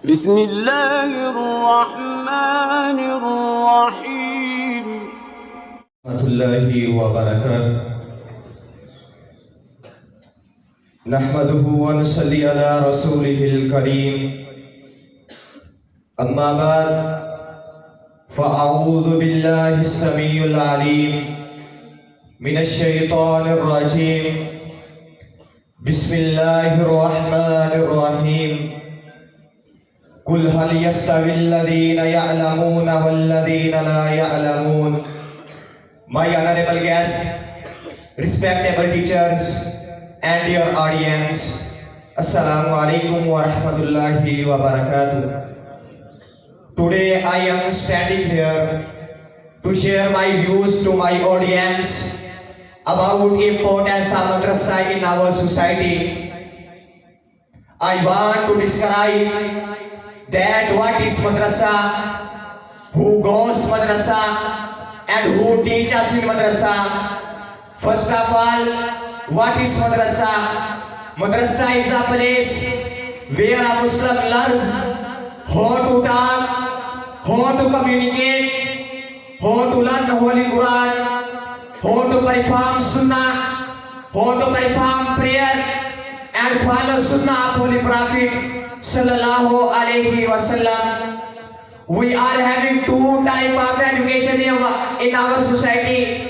بسم الله الرحمن الرحيم ورحمة الله وبركاته. نحمده ونصلي على رسوله الكريم. أما بعد فأعوذ بالله السميع العليم من الشيطان الرجيم. بسم الله الرحمن الرحيم. قل هل يستوي الذين يعلمون والذين لا يعلمون. My honorable guests, respectable teachers, and your audience, Assalamu alaikum wa rahmatullahi wa barakatuh. Today I am standing here to share my views to my audience about importance of madrasa in our society. I want to describe that what is madrasa, who goes madrasa, and who teaches in madrasa. First of all, what is madrasa? Madrasa is a place where a Muslim learns how to talk, how to communicate, how to learn the Holy Quran, how to perform sunnah, how to perform prayer, and follow sunnah of Holy Prophet Sallallahu Alaihi Wasallam. We are having two types of education in our society: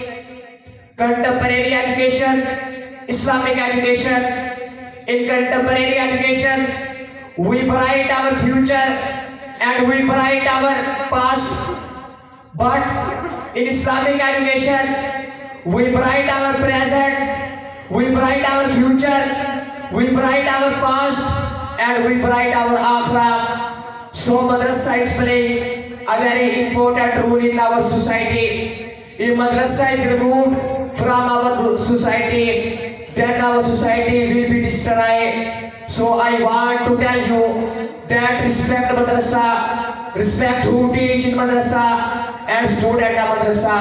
contemporary education, Islamic education. In contemporary education, we bright our future and we bright our past. But in Islamic education, we bright our present, we bright our future, we bright our past, and we bright our akhirah. So madrasa is playing a very important role in our society. If madrasa is removed from our society, then our society will be destroyed. So I want to tell you that respect madrasa, respect who teach in madrasa, and student of madrasa.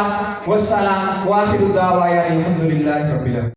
Wassalam wa akhiru da'wana alhamdulillahi rabbil alamin.